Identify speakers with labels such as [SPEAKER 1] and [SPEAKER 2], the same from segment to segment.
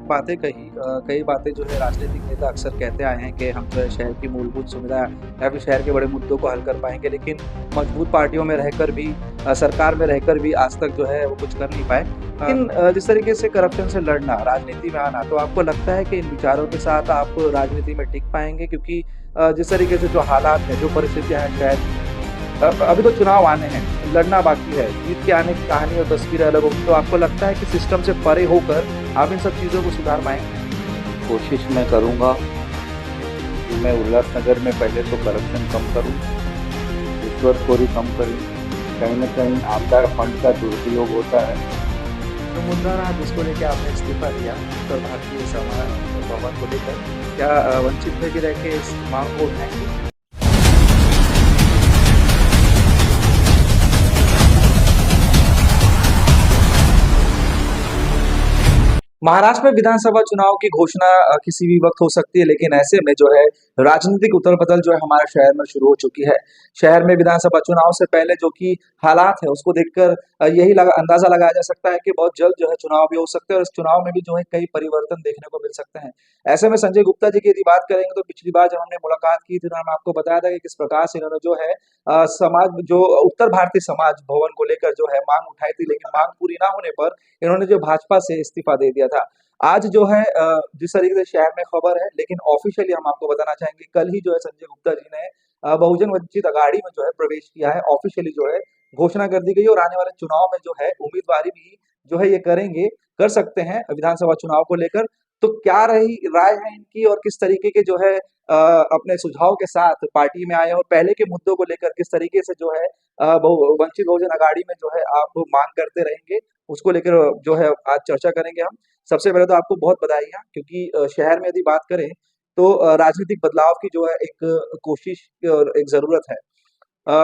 [SPEAKER 1] बातें कही कई बातें जो है राजनीतिक नेता अक्सर कहते आए हैं कि हम जो है शहर की मूलभूत सुविधा या फिर शहर के बड़े मुद्दों को हल कर पाएँगे, लेकिन मजबूत पार्टियों में रहकर भी सरकार में रहकर भी आज तक जो है वो कुछ कर नहीं पाए। लेकिन जिस तरीके से करप्शन से लड़ना, राजनीति में आना, तो आपको लगता है कि इन विचारों के साथ आप राजनीति में टिक पाएँगे? क्योंकि जिस तरीके से जो हालात हैं, जो परिस्थितियाँ हैं शायद अभी तो चुनाव आने हैं, लड़ना बाकी है, जीत के आने की कहानी और तस्वीरें अलग होगी, तो आपको लगता है कि सिस्टम से परे होकर आप इन सब चीज़ों को सुधार पाएँगे?
[SPEAKER 2] कोशिश मैं करूँगा कि मैं उल्लासनगर में पहले तो करप्शन कम करूँ, रिश्वतखोरी कम करूँ। कहीं न कहीं आमदार फंड का दुरुपयोग होता है।
[SPEAKER 1] जो मुद्दा रहा जिसको लेके आपने इस्तीफा दिया, उत्तर भारतीय समाज भवन को लेकर, क्या वंचित में भी रह के इस मांग को उठाएँगे? महाराष्ट्र में विधानसभा चुनाव की घोषणा किसी भी वक्त हो सकती है, लेकिन ऐसे में जो है राजनीतिक उथल-पुथल जो है हमारे शहर में शुरू हो चुकी है। शहर में विधानसभा चुनाव से पहले जो कि हालात है उसको देखकर यही अंदाजा लगाया जा सकता है कि बहुत जल्द जो है चुनाव भी हो सकते हैं और इस चुनाव में भी जो है कई परिवर्तन देखने को मिल सकते हैं। ऐसे में संजय गुप्ता जी की यदि बात करेंगे तो पिछली बार जब हमने मुलाकात की थी तो मैंने आपको बताया था कि किस प्रकार से इन्होंने जो है समाज जो उत्तर भारतीय समाज भवन को लेकर जो है मांग उठाई थी, लेकिन मांग पूरी ना होने पर इन्होंने जो भाजपा से इस्तीफा दे दिया था। आज जो है जिस तरीके से शहर में खबर है, लेकिन ऑफिशियली हम आपको बताना चाहेंगे कल ही जो है संजय गुप्ता जी ने बहुजन वंचित अघाड़ी में जो है प्रवेश किया है। ऑफिशियली जो है घोषणा कर दी गई है और आने वाले चुनाव में जो है उम्मीदवारी भी जो है ये करेंगे, कर सकते हैं विधानसभा चुनाव को लेकर। तो क्या रही राय है इनकी और किस तरीके के जो है अपने सुझाव के साथ पार्टी में आए हैं और पहले के मुद्दों को लेकर किस तरीके से जो है वंचित बहुजन अघाड़ी में जो है आप मांग करते रहेंगे, उसको लेकर जो है आज चर्चा करेंगे हम। सबसे पहले तो आपको बहुत बधाइयाँ क्योंकि शहर में यदि बात करें तो राजनीतिक बदलाव की जो है एक कोशिश और एक ज़रूरत है।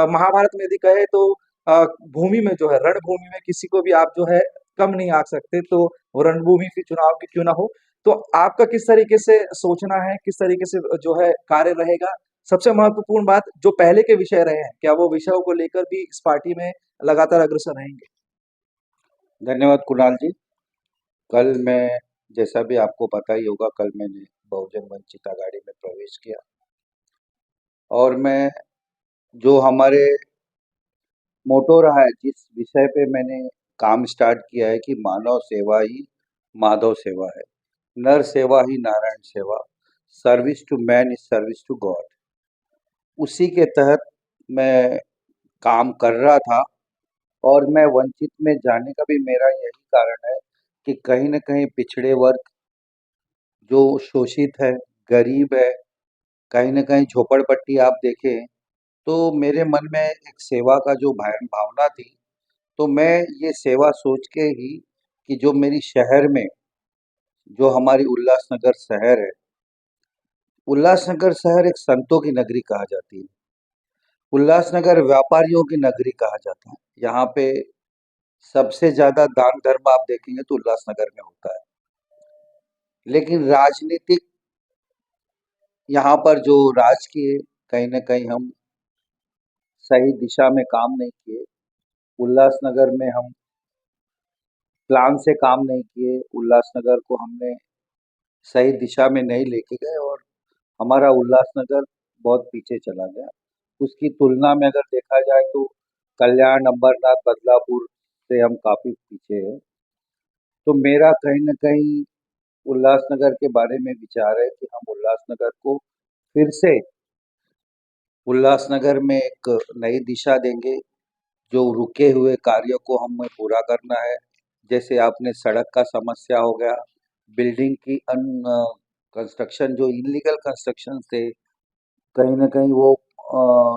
[SPEAKER 1] महाभारत में यदि कहें तो भूमि में जो है रणभूमि में किसी को भी आप जो है कम नहीं आंक सकते, तो वो रणभूमि फिर चुनाव की क्यों ना हो। तो आपका किस तरीके से सोचना है, किस तरीके से जो है कार्य रहेगा? सबसे महत्वपूर्ण बात जो पहले के विषय रहे हैं, क्या वो विषयों को लेकर भी इस पार्टी में लगातार अग्रसर रहेंगे?
[SPEAKER 2] धन्यवाद कुणाल जी। कल मैं, जैसा भी आपको पता ही होगा, कल मैंने बहुजन वंचित अघाड़ी में प्रवेश किया और मैं जो हमारे मोटो रहा है, जिस विषय पे मैंने काम स्टार्ट किया है कि मानव सेवा ही माधव सेवा है, नर सेवा ही नारायण सेवा, service to man is service to God. उसी के तहत मैं काम कर रहा था और मैं वंचित में जाने का भी मेरा यही कारण है कि कहीं न कहीं पिछड़े वर्ग जो शोषित है, गरीब है, कहीं न कहीं झोपड़पट्टी आप देखें, तो मेरे मन में एक सेवा का जो भावना थी, तो मैं ये सेवा सोच के ही कि जो मेरी शहर में, जो हमारी उल्लासनगर शहर है, उल्लासनगर शहर एक संतों की नगरी कहा जाती है। उल्लासनगर व्यापारियों की नगरी कहा जाता है। यहाँ पे सबसे ज़्यादा दान धर्म आप देखेंगे तो उल्लासनगर में होता है। लेकिन राजनीतिक यहाँ पर जो राज किए, कहीं न कहीं हम सही दिशा में काम नहीं किए। उल्लासनगर में हम प्लान से काम नहीं किए, उल्लासनगर को हमने सही दिशा में नहीं लेके गए और हमारा उल्लासनगर बहुत पीछे चला गया। उसकी तुलना में अगर देखा जाए तो कल्याण, अंबरनाथ, बदलापुर से हम काफ़ी पीछे हैं। तो मेरा कहीं न कहीं उल्लासनगर के बारे में विचार है कि हम उल्लासनगर को फिर से उल्लासनगर में एक नई दिशा देंगे। जो रुके हुए कार्यों को हमें पूरा करना है। जैसे आपने सड़क का समस्या हो गया, बिल्डिंग की कंस्ट्रक्शन, जो इल्लीगल कंस्ट्रक्शन थे, कहीं न कहीं वो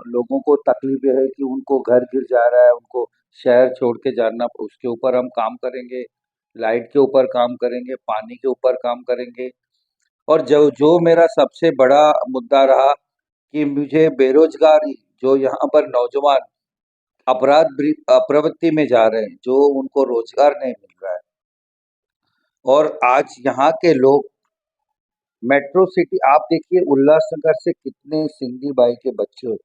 [SPEAKER 2] लोगों को तकलीफ ये है कि उनको घर गिर जा रहा है, उनको शहर छोड़ के जाना, उसके ऊपर हम काम करेंगे। लाइट के ऊपर काम करेंगे, पानी के ऊपर काम करेंगे और जो जो मेरा सबसे बड़ा मुद्दा रहा कि मुझे बेरोज़गारी, जो यहाँ पर नौजवान प्रवृत्ति में जा रहे हैं, जो उनको रोज़गार नहीं मिल रहा है और आज यहाँ के लोग मेट्रो सिटी, आप देखिए उल्लासनगर से कितने सिंधी भाई के बच्चे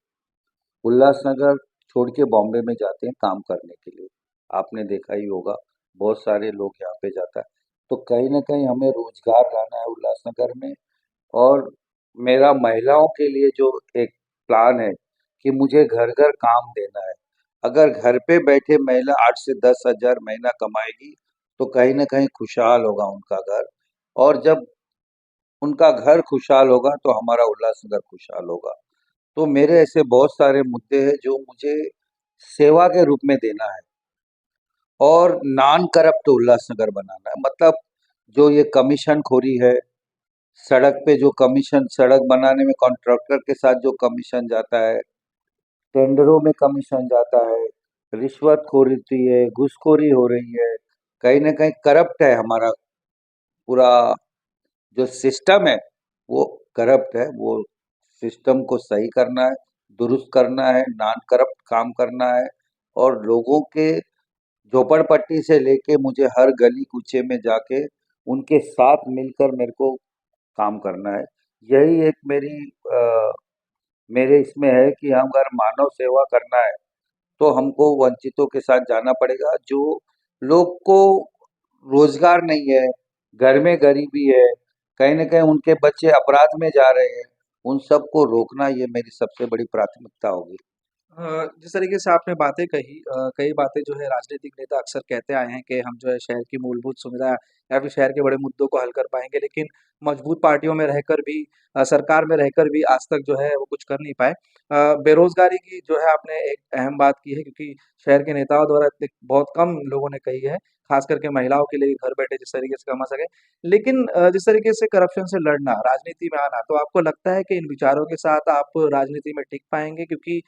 [SPEAKER 2] उल्लासनगर छोड़ के बॉम्बे में जाते हैं काम करने के लिए। आपने देखा ही होगा, बहुत सारे लोग यहाँ पे जाता है। तो कहीं न कहीं हमें रोज़गार लाना है उल्लासनगर में। और मेरा महिलाओं के लिए जो एक प्लान है कि मुझे घर-घर काम देना है। अगर घर पे बैठे महिला 8 से 10,000 महीना कमाएगी, तो कहीं न कहीं खुशहाल होगा उनका घर। और जब उनका घर खुशहाल होगा, तो हमारा उल्लासनगर खुशहाल होगा। तो मेरे ऐसे बहुत सारे मुद्दे हैं जो मुझे सेवा के रूप में देना है। और नॉन करप्ट उल्लासनगर बनाना है। मतलब जो ये कमीशनखोरी है, सड़क पे जो कमीशन, सड़क बनाने में कॉन्ट्रैक्टर के साथ जो कमीशन जाता है, टेंडरों में कमीशन जाता है, रिश्वतखोरी होती है, घूसखोरी हो रही है, कहीं न कहीं करप्ट है हमारा पूरा जो सिस्टम है, वो करप्ट है। वो सिस्टम को सही करना है, दुरुस्त करना है, नॉन करप्ट काम करना है। और लोगों के झोपड़पट्टी से लेके मुझे हर गली-कूचे में जाके उनके साथ मिलकर मेरे को काम करना है। यही एक मेरे इसमें है कि हम अगर मानव सेवा करना है, तो हमको वंचितों के साथ जाना पड़ेगा। जो लोग को रोज़गार नहीं है, घर में गरीबी है, कहीं न कहीं उनके बच्चे अपराध में जा रहे हैं, उन सबको रोकना ये मेरी सबसे बड़ी प्राथमिकता होगी।
[SPEAKER 1] जिस तरीके से आपने बातें कही, कई बातें जो है राजनीतिक नेता अक्सर कहते आए हैं कि हम जो है शहर की मूलभूत सुविधा या फिर शहर के बड़े मुद्दों को हल कर पाएँगे, लेकिन मजबूत पार्टियों में रहकर भी, सरकार में रहकर भी आज तक जो है वो कुछ कर नहीं पाए। बेरोज़गारी की जो है आपने एक अहम बात की है, क्योंकि शहर के नेताओं द्वारा इतने बहुत कम लोगों ने कही है, ख़ास करके महिलाओं के लिए घर बैठे जिस तरीके से कमा सकें। लेकिन जिस तरीके से करप्शन से लड़ना, राजनीति में आना, तो आपको लगता है कि इन विचारों के साथ आप राजनीति में टिक पाएँगे? क्योंकि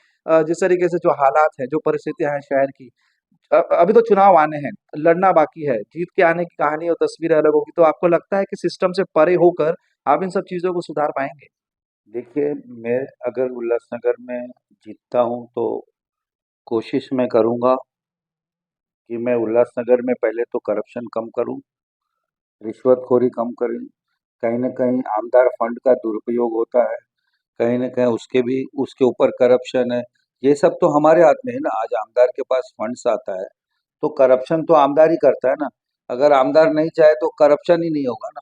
[SPEAKER 1] जिस तरीके से जो हालात हैं, जो परिस्थितियाँ हैं शहर की, अभी तो चुनाव आने हैं, लड़ना बाकी है, जीत के आने की कहानी और तस्वीर अलग होगी, तो आपको लगता है कि सिस्टम से परे होकर आप इन सब चीज़ों को सुधार पाएँगे?
[SPEAKER 2] देखिए, मैं अगर उल्लासनगर में जीतता हूँ, तो कोशिश मैं करूँगा कि मैं उल्लासनगर में पहले तो करप्शन कम करूँ, रिश्वतखोरी कम करूँ, कहीं न कहीं आमदार फंड का दुरुपयोग होता है, कहीं न कहीं उसके ऊपर करप्शन है। ये सब तो हमारे हाथ में है ना, आज आमदार के पास फंड्स आता है, तो करप्शन तो आमदार ही करता है ना। अगर आमदार नहीं चाहे तो करप्शन ही नहीं होगा ना।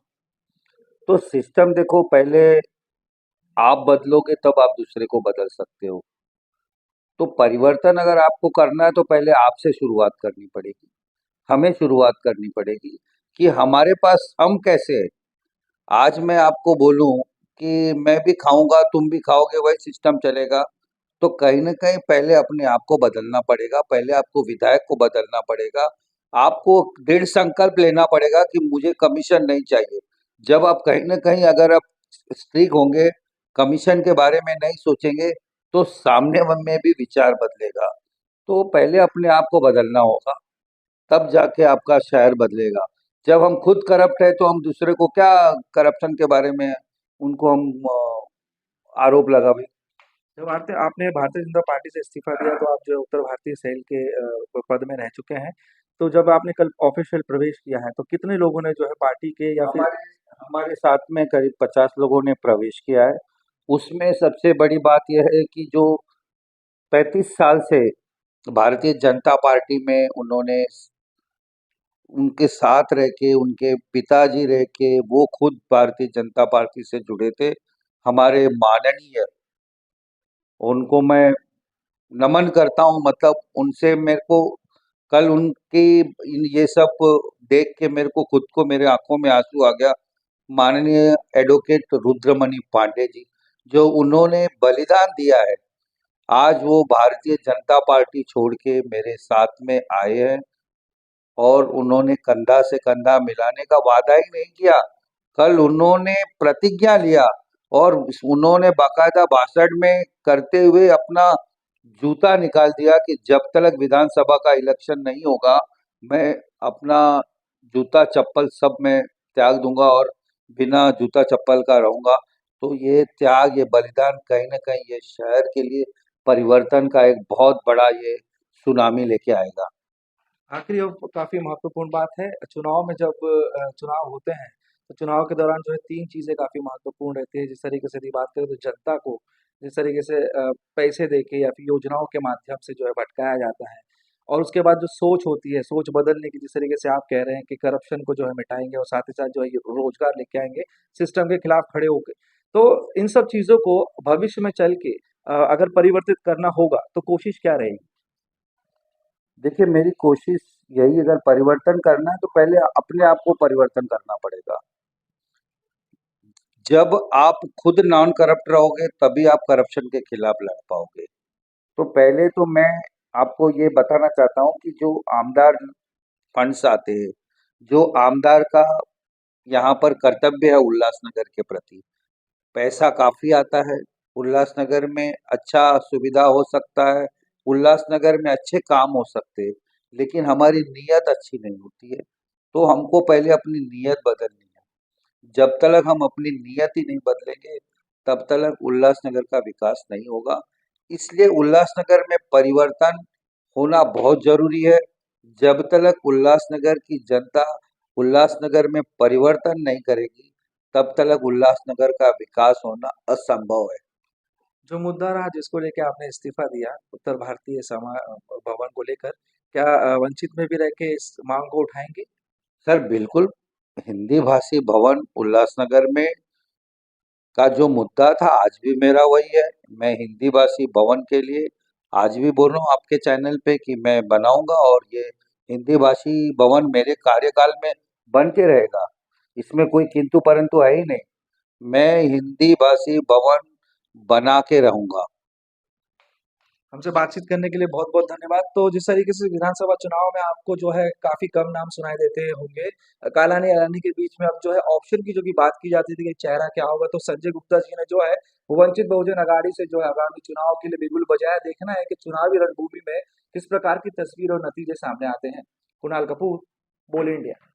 [SPEAKER 2] तो सिस्टम देखो, पहले आप बदलोगे तब आप दूसरे को बदल सकते हो। तो परिवर्तन अगर आपको करना है, तो पहले आपसे शुरुआत करनी पड़ेगी। हमें शुरुआत करनी पड़ेगी कि हमारे पास हम कैसे हैं। आज मैं आपको बोलूँ कि मैं भी खाऊँगा, तुम भी खाओगे, वही सिस्टम चलेगा। तो कहीं न कहीं पहले अपने आप को बदलना पड़ेगा, पहले आपको विधायक को बदलना पड़ेगा। आपको दृढ़ संकल्प लेना पड़ेगा कि मुझे कमीशन नहीं चाहिए। जब आप कहीं न कहीं अगर आप स्ट्रिक्ट होंगे, कमीशन के बारे में नहीं सोचेंगे, तो सामने में भी विचार बदलेगा। तो पहले अपने आप को बदलना होगा, तब जाके आपका शहर बदलेगा। जब हम खुद करप्ट हैं, तो हम दूसरे को क्या करप्शन के बारे में उनको हम आरोप लगावें।
[SPEAKER 1] जब आपने भारतीय जनता पार्टी से इस्तीफ़ा दिया, तो आप जो है उत्तर भारतीय सेल के पद में रह चुके हैं। तो जब आपने कल ऑफ़िशियल प्रवेश किया है, तो कितने लोगों ने जो है पार्टी के या फिर
[SPEAKER 2] हमारे हमारे साथ में करीब 50 लोगों ने प्रवेश किया है। उसमें सबसे बड़ी बात यह है कि जो 35 साल से भारतीय जनता पार्टी में उन्होंने उनके साथ रह के, उनके पिताजी रह के, वो खुद भारतीय जनता पार्टी से जुड़े थे। हमारे माननीय, उनको मैं नमन करता हूँ। मतलब उनसे मेरे को कल उनकी ये सब देख के मेरे को खुद को, मेरे आँखों में आँसू आ गया। माननीय एडवोकेट रुद्रमणि पांडे जी, जो उन्होंने बलिदान दिया है, आज वो भारतीय जनता पार्टी छोड़ के मेरे साथ में आए हैं। और उन्होंने कंधा से कंधा मिलाने का वादा ही नहीं किया, कल उन्होंने प्रतिज्ञा लिया। और उन्होंने बाकायदा भाषण में करते हुए अपना जूता निकाल दिया कि जब तक विधानसभा का इलेक्शन नहीं होगा, मैं अपना जूता चप्पल सब मैं त्याग दूंगा और बिना जूता चप्पल का रहूंगा। तो ये त्याग, ये बलिदान कहीं ना कहीं ये शहर के लिए परिवर्तन का एक बहुत बड़ा ये सुनामी लेके आएगा।
[SPEAKER 1] आखिरी और काफ़ी महत्वपूर्ण बात है, चुनाव में जब चुनाव होते हैं, तो चुनाव के दौरान जो है 3 चीज़ें काफ़ी महत्वपूर्ण रहती है। जिस तरीके से यदि बात करें तो जनता को जिस तरीके से पैसे देके या फिर योजनाओं के माध्यम से जो है भटकाया जाता है, और उसके बाद जो सोच होती है, सोच बदलने की, जिस तरीके से आप कह रहे हैं कि करप्शन को जो है मिटाएँगे और साथ ही साथ जो है ये रोज़गार लेके आएँगे, सिस्टम के खिलाफ खड़े होके। तो इन सब चीज़ों को भविष्य में चल के अगर परिवर्तित करना होगा, तो कोशिश क्या रहेगी?
[SPEAKER 2] देखिए, मेरी कोशिश यही, अगर परिवर्तन करना है तो पहले अपने आप को परिवर्तन करना पड़ेगा। जब आप खुद नॉन करप्ट रहोगे तभी आप करप्शन के खिलाफ लड़ पाओगे। तो पहले तो मैं आपको ये बताना चाहता हूँ कि जो आमदार फंड्स आते हैं, जो आमदार का यहाँ पर कर्तव्य है उल्लासनगर के प्रति, पैसा काफ़ी आता है, उल्लासनगर में अच्छा सुविधा हो सकता है, उल्लासनगर में अच्छे काम हो सकते हैं, लेकिन हमारी नीयत अच्छी नहीं होती है। तो हमको पहले अपनी नीयत बदलनी है। जब तक हम अपनी नीयत ही नहीं बदलेंगे, तब तक उल्लासनगर का विकास नहीं होगा। इसलिए उल्लासनगर में परिवर्तन होना बहुत ज़रूरी है। जब तक उल्लासनगर की जनता उल्लासनगर में परिवर्तन नहीं करेगी, तब तक उल्लासनगर का विकास होना असंभव है।
[SPEAKER 1] जो मुद्दा रहा जिसको लेके आपने इस्तीफ़ा दिया, उत्तर भारतीय भवन को लेकर, क्या वंचित में भी रह के इस माँग को उठाएँगे?
[SPEAKER 2] सर बिल्कुल, हिंदी भाषी भवन उल्लासनगर में का जो मुद्दा था आज भी मेरा वही है। मैं हिंदी भाषी भवन के लिए आज भी बोल रहा हूँ आपके चैनल पे कि मैं बनाऊंगा, और ये हिंदी भाषी भवन मेरे कार्यकाल में बन के रहेगा। इसमें कोई किंतु परंतु है ही नहीं। मैं हिंदी भाषी भवन बना के रहूंगा।
[SPEAKER 1] हमसे बातचीत करने के लिए बहुत-बहुत धन्यवाद। तो जिस तरीके से विधानसभा चुनाव में आपको जो है काफ़ी कम नाम सुनाई देते होंगे, कालानी-अलानी के बीच में अब जो है ऑप्शन की जो कि बात की जाती थी कि चेहरा क्या होगा, तो संजय गुप्ता जी ने जो है वंचित बहुजन अगाड़ी से जो है आगामी चुनाव के लिए बिगुल बजाया। देखना है कि चुनावी रणभूमि में किस प्रकार की तस्वीर और नतीजे सामने आते हैं। कुणाल कपूर, बोल इंडिया।